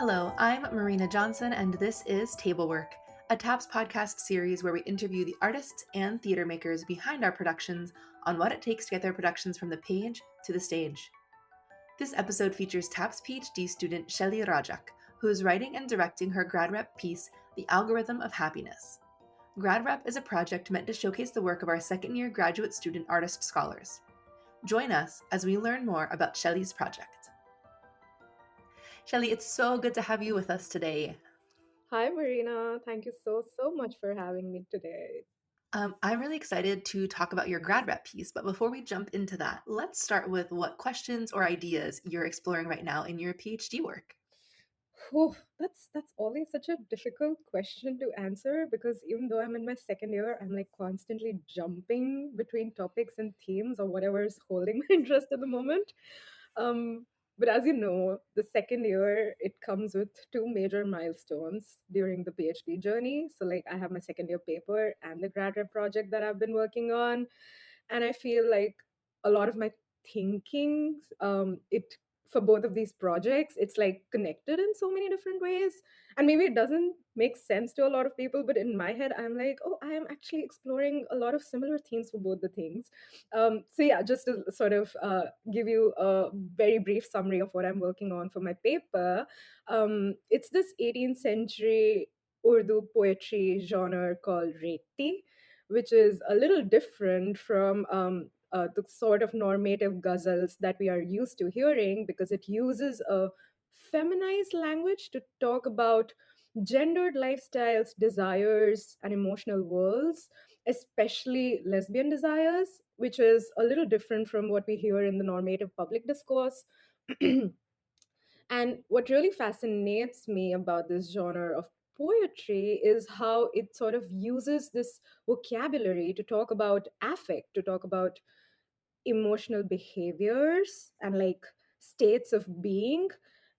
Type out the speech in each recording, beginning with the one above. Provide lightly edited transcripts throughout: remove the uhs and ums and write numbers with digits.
Hello, I'm Marina Johnson, and this is TABLEWORK, a TAPS podcast series where we interview the artists and theater makers behind our productions on what it takes to get their productions from the page to the stage. This episode features TAPS PhD student Shailee Rajak, who is writing and directing her Grad Rep piece, The Algorithm of Happiness. Grad Rep is a project meant to showcase the work of our second-year graduate student artist scholars. Join us as we learn more about Shailee's project. Shailee, it's so good to have you with us today. Hi, Marina. Thank you so much for having me today. I'm really excited to talk about your grad rep piece, but before we jump into that, let's start with what questions or ideas you're exploring right now in your PhD work. Whew, that's always such a difficult question to answer because even though I'm in my second year, I'm like constantly jumping between topics and themes or whatever is holding my interest at the moment. Um, but as you know, the second year it comes with two major milestones during the PhD journey. So like I have my second year paper and the grad rep project that I've been working on, and I feel like a lot of my thinking it for both of these projects it's like connected in so many different ways, and maybe it doesn't make sense to a lot of people, but in my head I'm like, oh, I am actually exploring a lot of similar themes for both the things. So yeah, just to sort of give you a very brief summary of what I'm working on for my paper. It's this 18th century Urdu poetry genre called Reti, which is a little different from the sort of normative ghazals that we are used to hearing, because it uses a feminized language to talk about gendered lifestyles, desires, and emotional worlds, especially lesbian desires, which is a little different from what we hear in the normative public discourse. And what really fascinates me about this genre of poetry is how it sort of uses this vocabulary to talk about affect, to talk about emotional behaviors and like states of being,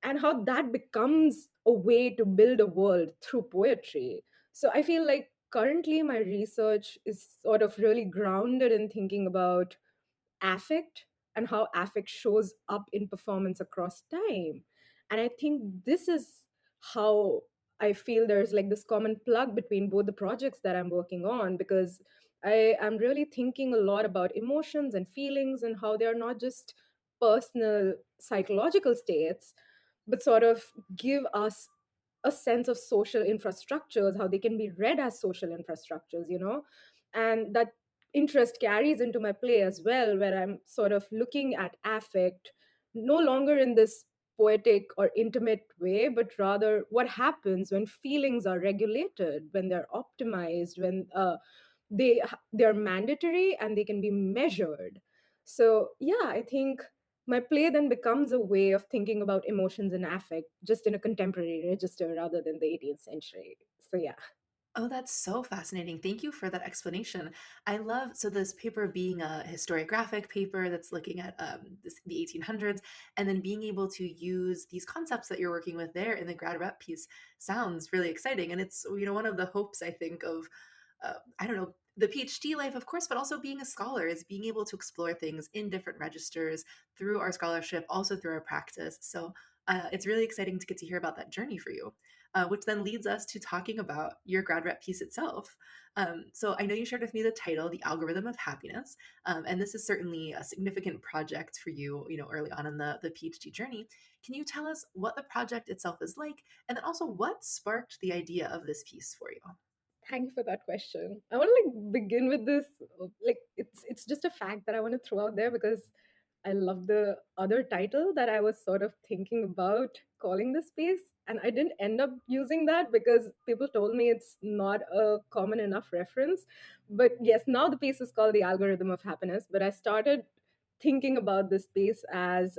and how that becomes a way to build a world through poetry. So I feel like currently my research is sort of really grounded in thinking about affect and how affect shows up in performance across time. And I think this is how I feel there's like this common plug between both the projects that I'm working on, because I am really thinking a lot about emotions and feelings and how they're not just personal psychological states, but sort of give us a sense of social infrastructures, how they can be read as social infrastructures. And that interest carries into my play as well, where I'm sort of looking at affect no longer in this poetic or intimate way, but rather what happens when feelings are regulated, when they're optimized, when they're mandatory and they can be measured. So yeah, I think my play then becomes a way of thinking about emotions and affect just in a contemporary register rather than the 18th century. So yeah. Oh, that's so fascinating. Thank you for that explanation. I love this paper being a historiographic paper that's looking at the 1800s, and then being able to use these concepts that you're working with there in the grad rep piece sounds really exciting. And it's one of the hopes I think of I don't know, the PhD life, of course, but also being a scholar is being able to explore things in different registers through our scholarship, also through our practice. So it's really exciting to get to hear about that journey for you, which then leads us to talking about your grad rep piece itself. So I know you shared with me the title, The Algorithm of Happiness, and this is certainly a significant project for you, early on in the PhD journey. Can you tell us what the project itself is like, and then also what sparked the idea of this piece for you? Thank you for that question. I want to like begin with this. Like it's just a fact that I want to throw out there, because I love the other title that I was sort of thinking about calling this piece, and I didn't end up using that because people told me it's not a common enough reference. But yes, now the piece is called The Algorithm of Happiness. But I started thinking about this piece as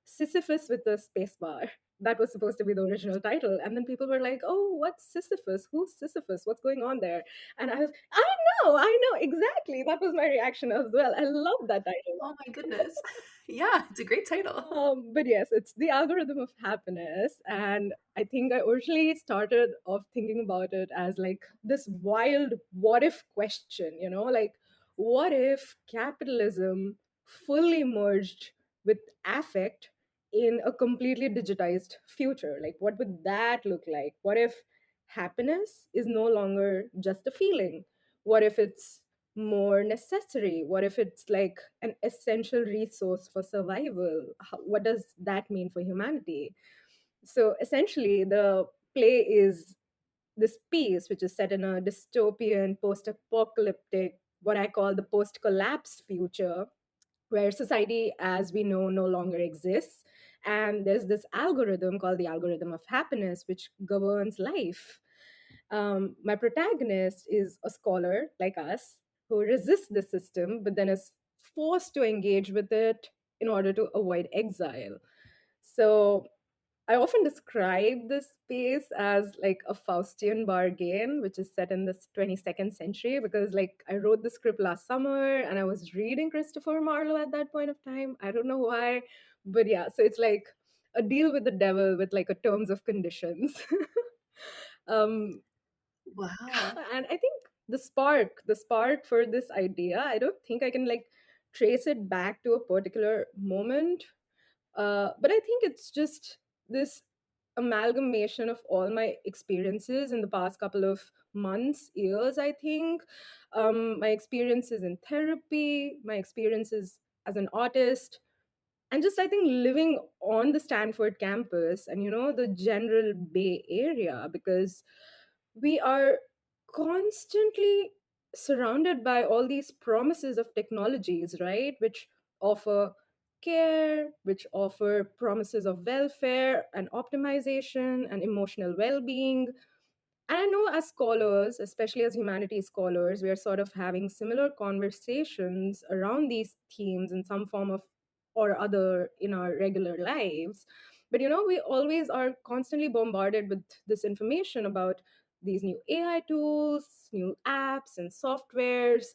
Sisyphus with a space bar. That was supposed to be the original title. And then people were like, oh, what's Sisyphus? Who's Sisyphus? What's going on there? And I know, exactly. That was my reaction as well. I love that title. Oh my goodness. Yeah, it's a great title. But yes, it's The Algorithm of Happiness. And I think I originally started off thinking about it as like this wild what if question, like what if capitalism fully merged with affect in a completely digitized future. Like, what would that look like? What if happiness is no longer just a feeling? What if it's more necessary? What if it's like an essential resource for survival? What does that mean for humanity? So essentially, the play is this piece, which is set in a dystopian, post apocalyptic, what I call the post collapse future, where society as we know no longer exists. And there's this algorithm called the algorithm of happiness, which governs life. My protagonist is a scholar like us who resists the system, but then is forced to engage with it in order to avoid exile. So I often describe this space as like a Faustian bargain, which is set in this 22nd century, because like I wrote the script last summer and I was reading Christopher Marlowe at that point of time. I don't know why, but yeah, so it's like a deal with the devil with like a terms of conditions. um, Wow. and I think the spark for this idea, I don't think I can like trace it back to a particular moment, but I think it's just this amalgamation of all my experiences in the past couple of months, years, I think. My experiences in therapy, my experiences as an artist, and just I think living on the Stanford campus and, the general Bay Area, because we are constantly surrounded by all these promises of technologies, right? Which offer care, which offer promises of welfare and optimization and emotional well being. And I know as scholars, especially as humanities scholars, we are sort of having similar conversations around these themes in some form of or other in our regular lives. But we always are constantly bombarded with this information about these new AI tools, new apps and softwares,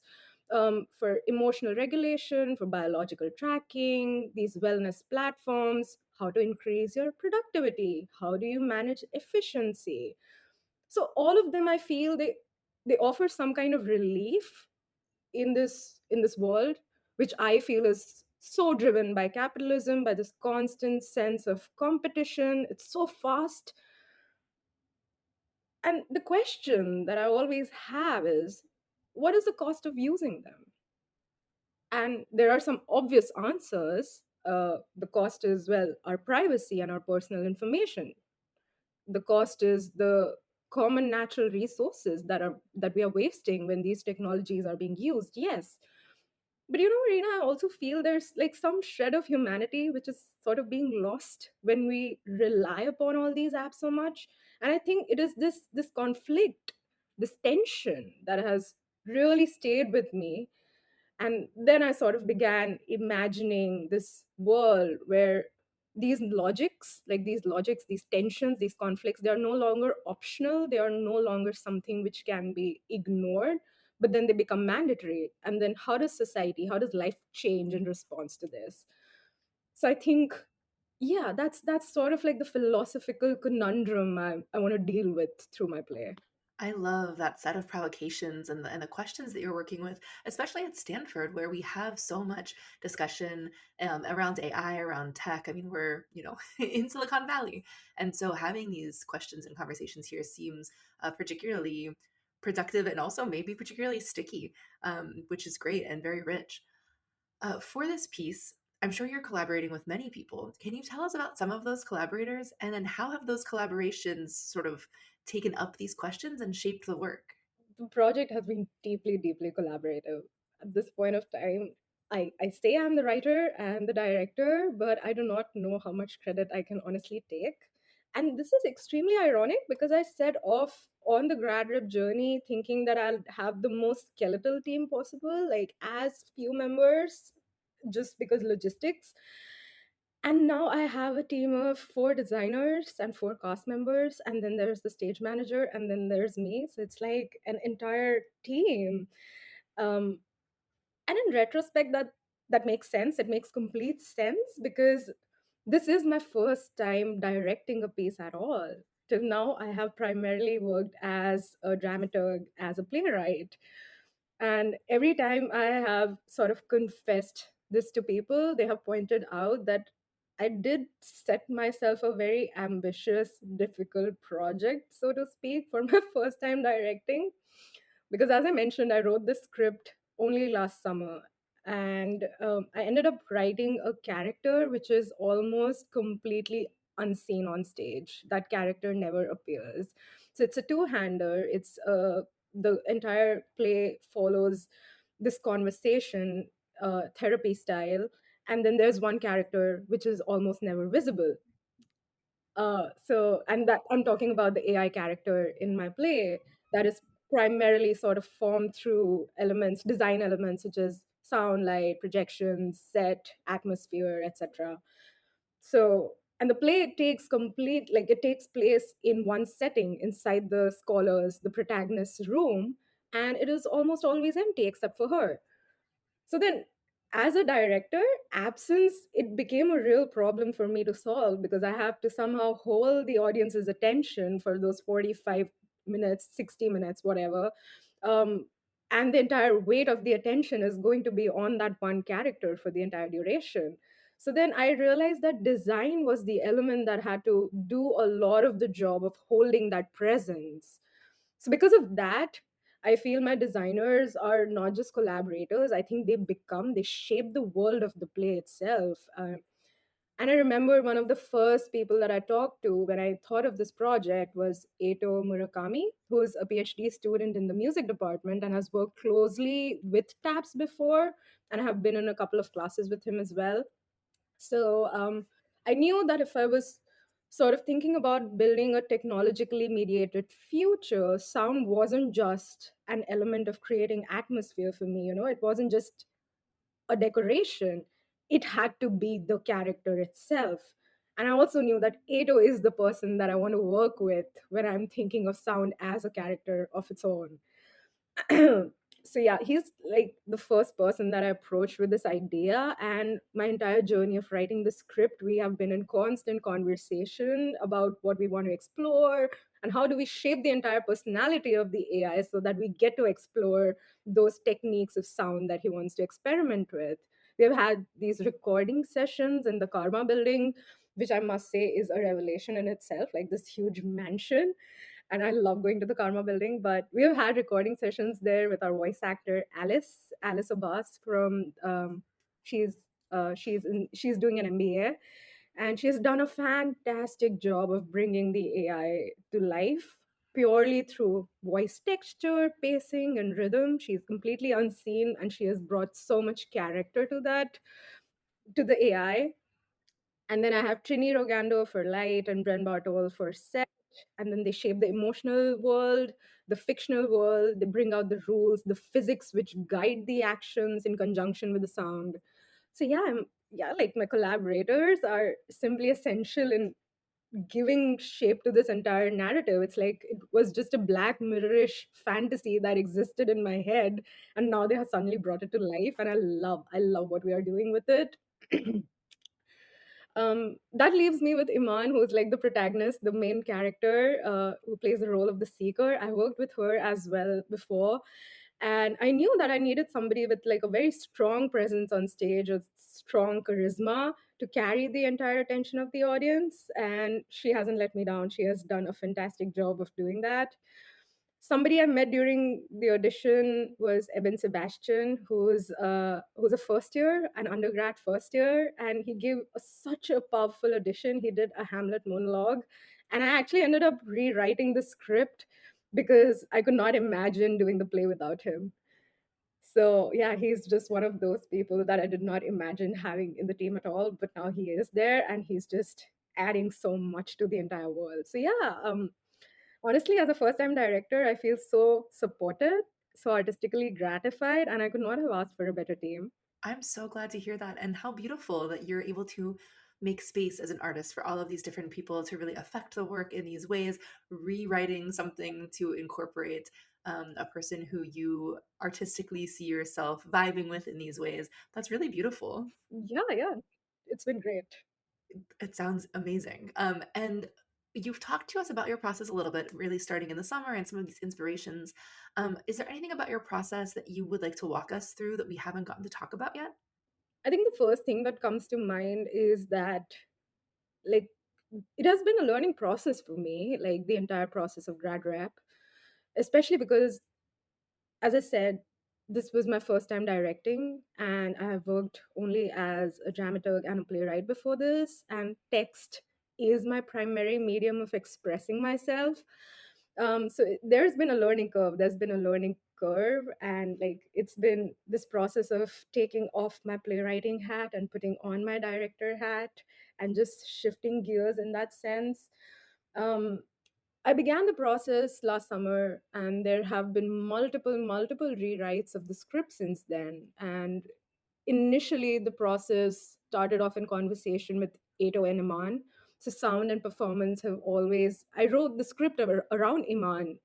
for emotional regulation, for biological tracking, these wellness platforms, how to increase your productivity, how do you manage efficiency. So all of them, I feel they offer some kind of relief in this world, which I feel is so driven by capitalism, by this constant sense of competition. It's so fast. And the question that I always have is, what is the cost of using them? And there are some obvious answers. The cost is, well, our privacy and our personal information. The cost is the common natural resources that we are wasting when these technologies are being used, yes. But Marina, I also feel there's like some shred of humanity which is sort of being lost when we rely upon all these apps so much. And I think it is this conflict, this tension that has really stayed with me. And then I sort of began imagining this world where these logics, these tensions, these conflicts, they are no longer optional. They are no longer something which can be ignored, but then they become mandatory. And then how does society, how does life change in response to this? So I think, yeah, that's sort of like the philosophical conundrum I want to deal with through my play. I love that set of provocations and the questions that you're working with, especially at Stanford, where we have so much discussion around AI, around tech. I mean, we're, in Silicon Valley. And so having these questions and conversations here seems particularly productive and also maybe particularly sticky, which is great and very rich. For this piece, I'm sure you're collaborating with many people. Can you tell us about some of those collaborators? And then how have those collaborations sort of taken up these questions and shaped the work? The project has been deeply, deeply collaborative. At this point of time, I say I'm the writer and the director, but I do not know how much credit I can honestly take. And this is extremely ironic because I set off on the grad rep journey thinking that I'll have the most skeletal team possible, like as few members, just because logistics. And now I have a team of 4 designers and 4 cast members, and then there's the stage manager, and then there's me. So it's like an entire team. Um, and in retrospect, that makes sense. It makes complete sense because this is my first time directing a piece at all. Till now, I have primarily worked as a dramaturg, as a playwright. And every time I have sort of confessed this to people, they have pointed out that I did set myself a very ambitious, difficult project, so to speak, for my first time directing. Because as I mentioned, I wrote this script only last summer. And I ended up writing a character which is almost completely unseen on stage. That character never appears. So it's a two-hander. The entire play follows this conversation, therapy style, and then there's one character which is almost never visible. And that I'm talking about the AI character in my play that is primarily sort of formed through elements, design elements such as sound, light, projections, set, atmosphere, etc. So, and the play takes complete, like it takes place in one setting inside the scholars, the protagonist's room, and it is almost always empty except for her. So then, as a director, absence, it became a real problem for me to solve because I have to somehow hold the audience's attention for those 45 minutes, 60 minutes, whatever. Um, and the entire weight of the attention is going to be on that one character for the entire duration. So then I realized that design was the element that had to do a lot of the job of holding that presence. So because of that, I feel my designers are not just collaborators. I think they shape the world of the play itself. And I remember one of the first people that I talked to when I thought of this project was Eto Murakami, who is a PhD student in the music department and has worked closely with TAPS before. And I have been in a couple of classes with him as well. So I knew that if I was sort of thinking about building a technologically mediated future, sound wasn't just an element of creating atmosphere for me. It wasn't just a decoration, it had to be the character itself. And I also knew that Ado is the person that I want to work with when I'm thinking of sound as a character of its own. So yeah, he's like the first person that I approached with this idea, and my entire journey of writing the script, we have been in constant conversation about what we want to explore and how do we shape the entire personality of the AI so that we get to explore those techniques of sound that he wants to experiment with. We have had these recording sessions in the Karma building, which I must say is a revelation in itself, like this huge mansion, and I love going to the Karma building. But we have had recording sessions there with our voice actor Alice Abbas from she's doing an MBA, and she has done a fantastic job of bringing the AI to life purely through voice texture, pacing, and rhythm. She's completely unseen, and she has brought so much character to the AI. And then I have Trini Rogando for light and Bren Bartol for set. And then they shape the emotional world, the fictional world. They bring out the rules, the physics which guide the actions in conjunction with the sound. So yeah, like my collaborators are simply essential in giving shape to this entire narrative. It's like it was just a black mirrorish fantasy that existed in my head, and now they have suddenly brought it to life, and I love what we are doing with it. That leaves me with Iman, who's like the protagonist, the main character, who plays the role of the seeker. I worked with her as well before, and I knew that I needed somebody with like a very strong presence on stage, a strong charisma to carry the entire attention of the audience. And she hasn't let me down. She has done a fantastic job of doing that. Somebody I met during the audition was Eben Sebastian, who's a first year, an undergrad first year, and he gave such a powerful audition. He did a Hamlet monologue, and I actually ended up rewriting the script because I could not imagine doing the play without him. So yeah, he's just one of those people that I did not imagine having in the team at all, but now he is there, and he's just adding so much to the entire world. So yeah, honestly, as a first time director, I feel so supported, so artistically gratified, and I could not have asked for a better team. I'm so glad to hear that, and how beautiful that you're able to make space as an artist for all of these different people to really affect the work in these ways, rewriting something to incorporate a person who you artistically see yourself vibing with in these ways. That's really beautiful. Yeah, yeah, it's been great. It sounds amazing. And you've talked to us about your process a little bit, really starting in the summer and some of these inspirations. Is there anything about your process that you would like to walk us through that we haven't gotten to talk about yet? I think the first thing that comes to mind is that, like, it has been a learning process for me, like the entire process of grad rep, especially because, as I said, this was my first time directing, and I have worked only as a dramaturg and a playwright before this, and text is my primary medium of expressing myself. There's been a learning curve. There's been a learning curve, and like it's been this process of taking off my playwriting hat and putting on my director hat, and just shifting gears in that sense. Um, I began the process last summer, and there have been multiple rewrites of the script since then. And initially, the process started off in conversation with Ato and Iman. So, sound and performance have always, I wrote the script around Iman.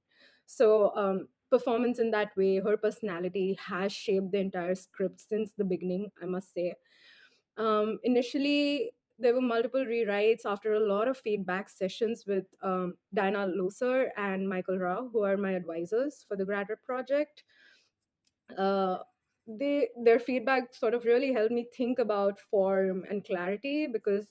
Performance in that way, her personality has shaped the entire script since the beginning, I must say. Initially, there were multiple rewrites after a lot of feedback sessions with Diana Loser and Michael Rao, who are my advisors for the graduate project. uh, their feedback sort of really helped me think about form and clarity, because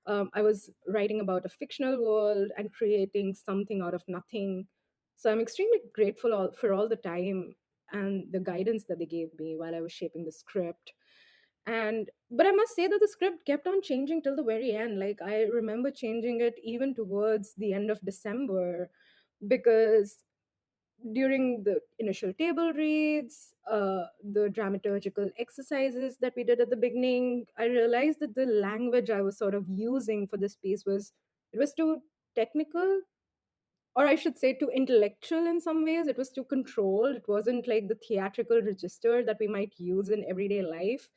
I was writing about a fictional world and creating something out of nothing. So I'm extremely grateful for all the time and the guidance that they gave me while I was shaping the script. And but I must say that the script kept on changing till the very end. Like, I remember changing it even towards the end of December, because during the initial table reads, the dramaturgical exercises that we did at the beginning, I realized that the language I was sort of using for this piece was, it was too technical, or I should say too intellectual in some ways. It was too controlled. It wasn't like the theatrical register that we might use in everyday life.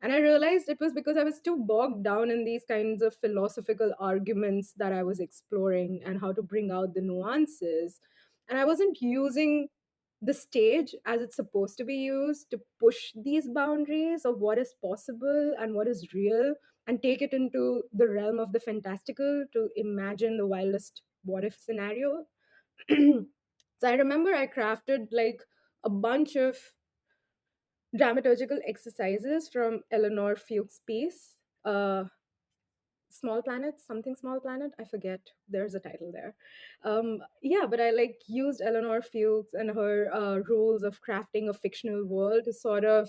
And I realized it was because I was too bogged down in these kinds of philosophical arguments that I was exploring, and how to bring out the nuances. And I wasn't using the stage as it's supposed to be used to push these boundaries of what is possible and what is real, and take it into the realm of the fantastical to imagine the wildest what if scenario. So I remember I crafted like a bunch of dramaturgical exercises from Eleanor Fuchs' piece. Small Planet, something Small Planet, I forget, there's a title there. Yeah, but I like used Eleanor Fuchs and her rules of crafting a fictional world to sort of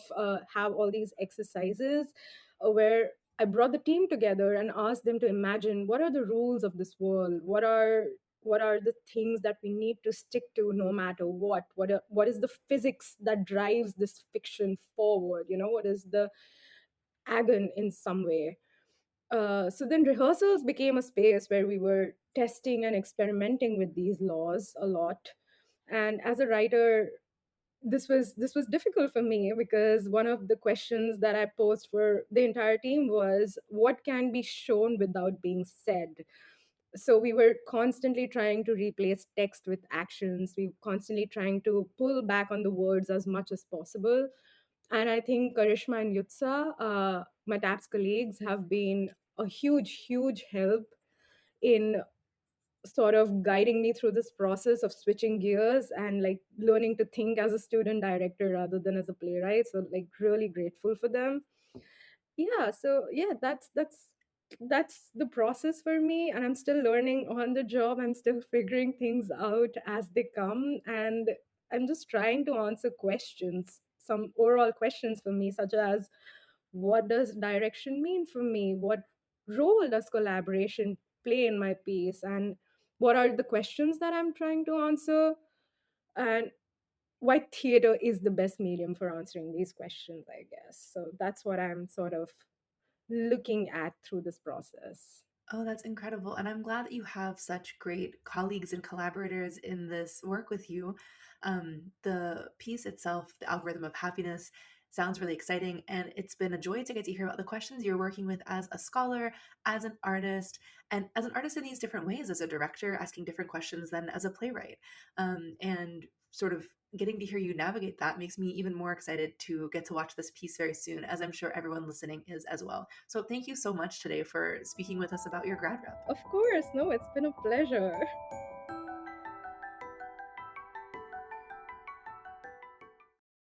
have all these exercises where I brought the team together and asked them to imagine what are the rules of this world, what are the things that we need to stick to no matter what is the physics that drives this fiction forward, what is the agon in some way. So then rehearsals became a space where we were testing and experimenting with these laws a lot. And as a writer, this was difficult for me, because one of the questions that I posed for the entire team was, what can be shown without being said? So we were constantly trying to replace text with actions. We were constantly trying to pull back on the words as much as possible. And I think Karishma and Yutsa, my TAPS colleagues, have been a huge help in sort of guiding me through this process of switching gears and like learning to think as a student director rather than as a playwright. So like really grateful for them. Yeah, so yeah, that's the process for me, and I'm still learning on the job. I'm still figuring things out as they come, and I'm just trying to answer questions, some overall questions for me, such as, what does direction mean for me? What role does collaboration play in my piece? And what are the questions that I'm trying to answer? And why theater is the best medium for answering these questions, I guess. So that's what I'm sort of looking at through this process. Oh, that's incredible. And I'm glad that you have such great colleagues and collaborators in this work with you. The piece itself, The Algorithm of Happiness, sounds really exciting. And it's been a joy to get to hear about the questions you're working with as a scholar, as an artist, and as an artist in these different ways, as a director, asking different questions than as a playwright. And sort of getting to hear you navigate that makes me even more excited to get to watch this piece very soon, as I'm sure everyone listening is as well. So thank you so much today for speaking with us about your grad rep. Of course, no, it's been a pleasure.